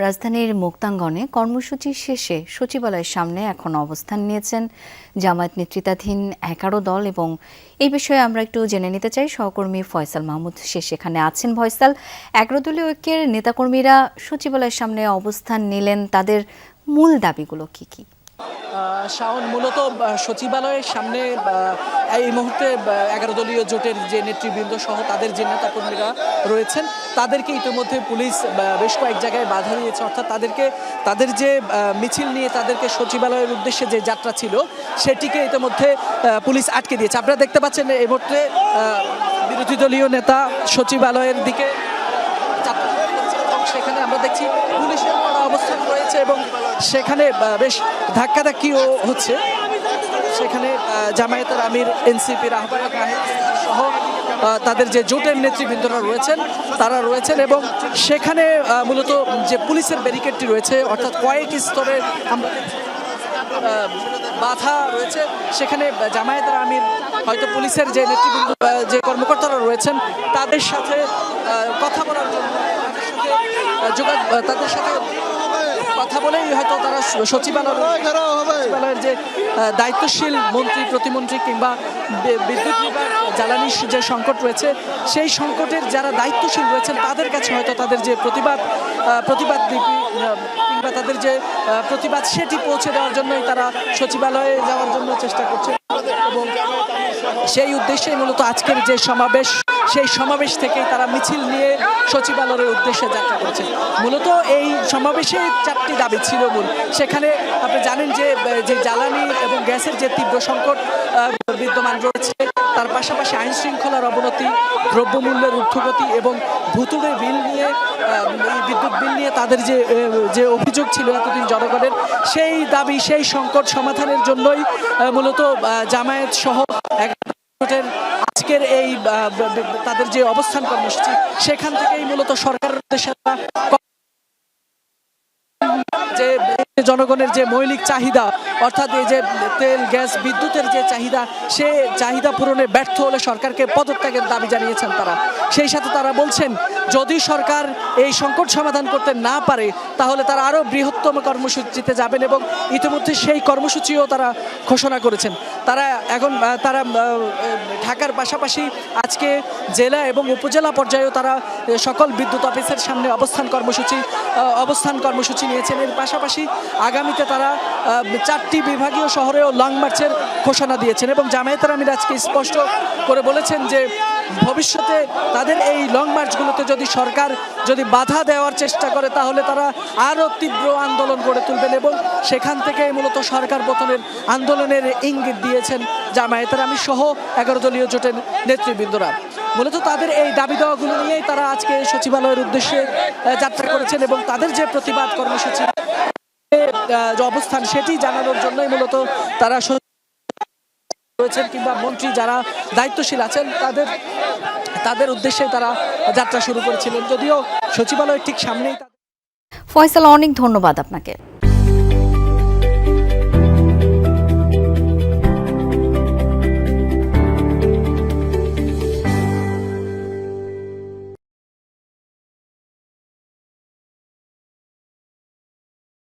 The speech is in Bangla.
রাজধানীর মুক্তাঙ্গনে কর্মসূচি শেষে সচিবালয়ের সামনে এখন অবস্থান নিয়েছেন জামায়াত নেতৃত্বাধীন 11 দল এবং এই বিষয়ে আমরা একটু জেনে নিতে চাই সহকর্মী ফয়সাল মাহমুদ সেখানে আছেন। ফয়সাল, 11 দলীয় ঐক্যের নেতাকর্মীরা সচিবালয়ের সামনে অবস্থান নিলেন, তাদের মূল দাবিগুলো কি কি? শাওন, মূলত সচিবালয়ের সামনে এই মুহূর্তে 11 দলীয় জোটের যে নেতৃবৃন্দ সহ তাদের যে নেতাকর্মীরা রয়েছেন তাদেরকে ইতিমধ্যে পুলিশ বেশ কয়েক জায়গায় বাধা দিয়েছে, অর্থাৎ তাদের যে মিছিল নিয়ে তাদেরকে সচিবালয়ের উদ্দেশ্যে যে যাত্রা ছিল সেটিকে ইতিমধ্যে পুলিশ আটকে দিয়েছে। আপনারা দেখতে পাচ্ছেন এই মুহূর্তে বিরোধী দলীয় নেতা সচিবালয়ের দিকে যাত্রা করছেন এবং সেখানে আমরা দেখছি পুলিশের অবস্থান রয়েছে এবং সেখানে বেশ ধাক্কাধাক্কিও হচ্ছে। সেখানে জামায়াতের আমির, এনসিপির আহ্বায়ক সহ তাদের যে জোটের নেতৃবৃন্দরা রয়েছেন তারা রয়েছেন এবং সেখানে মূলত যে পুলিশের ব্যারিকেডটি রয়েছে, অর্থাৎ কয়েক স্তরে আমরা বাধা রয়েছে। সেখানে জামায়াতের আমির হয়তো পুলিশের যে নেতৃবৃন্দ, যে কর্মকর্তারা রয়েছেন তাদের সাথে কথা বলার জন্য তাদের সাথে কথা বলেই হয়তো তারা সচিবালয়ের যে দায়িত্বশীল মন্ত্রী, প্রতিমন্ত্রী কিংবা বিদ্যুৎ বিভাগ, জ্বালানির যে সংকট রয়েছে সেই সংকটের যারা দায়িত্বশীল রয়েছেন তাদের কাছে হয়তো তাদের যে প্রতিবাদ কিংবা তাদের যে প্রতিবাদ সেটি পৌঁছে দেওয়ার জন্যই তারা সচিবালয়ে যাওয়ার জন্য চেষ্টা করছে এবং সেই উদ্দেশ্যেই মূলত আজকের যে সমাবেশ, সেই সমাবেশ থেকেই তারা মিছিল নিয়ে সচিবালয়ের উদ্দেশ্যে যাত্রা করেছে। মূলত এই সমাবেশে 4টি দাবি ছিল মূল। সেখানে আপনি জানেন যে জ্বালানি এবং গ্যাসের যে তীব্র সংকট বিদ্যমান রয়েছে, তার পাশাপাশি আইন শৃঙ্খলার অবনতি, দ্রব্যমূল্যের ঊর্ধ্বগতি এবং ভুতুড়ে বিল নিয়ে, বিদ্যুৎ বিল নিয়ে তাদের যে অভিযোগ ছিল এতদিন জনগণের, সেই দাবি, সেই সংকট সমাধানের জন্যই মূলত জামায়াত সহ আজকের এই তাদের যে অবস্থান কর্মসূচি, সেখান থেকেই মূলত সরকারের উদ্দেশ্যে যে জনগণের যে মৌলিক চাহিদা, অর্থাৎ এই যে তেল, গ্যাস, বিদ্যুতের যে চাহিদা, সে চাহিদা পূরণে ব্যর্থ হলে সরকারকে পদত্যাগের দাবি জানিয়েছেন তারা। সেই সাথে তারা বলছেন যদি সরকার এই সংকট সমাধান করতে না পারে তাহলে তারা আরও বৃহত্তম কর্মসূচিতে যাবেন এবং ইতিমধ্যে সেই কর্মসূচিও তারা ঘোষণা করেছেন। তারা ঢাকার পাশাপাশি আজকে জেলা এবং উপজেলা পর্যায়েও তারা সকল বিদ্যুৎ অফিসের সামনে অবস্থান কর্মসূচি নিয়েছেন। এর পাশাপাশি আগামীতে তারা 4টি বিভাগীয় শহরেও লং মার্চের ঘোষণা দিয়েছেন এবং জামায়াতের আমির আজকে স্পষ্ট করে বলেছেন যে ভবিষ্যতে তাদের এই লং মার্চগুলোতে যদি সরকার বাধা দেওয়ার চেষ্টা করে তাহলে তারা আরও তীব্র আন্দোলন গড়ে তুলবেন এবং সেখান থেকে মূলত সরকার পতনের আন্দোলনের ইঙ্গিত দিয়েছেন জামায়াতের আমির সহ 11 দলীয় জোটের নেতৃবৃন্দরা। মূলত তাদের এই দাবি দেওয়াগুলো নিয়েই তারা আজকে সচিবালয়ের উদ্দেশ্যে যাত্রা করেছেন এবং তাদের যে প্রতিবাদ কর্মসূচি অবস্থান সেটি জানানোর জন্যই মূলত তারা রয়েছেন কিংবা মন্ত্রী যারা দায়িত্বশীল আছেন তাদের উদ্দেশ্যে তারা যাত্রা শুরু করেছিলেন, যদিও সচিবালয়ের ঠিক সামনেই। ফয়সাল, অনেক ধন্যবাদ আপনাকে।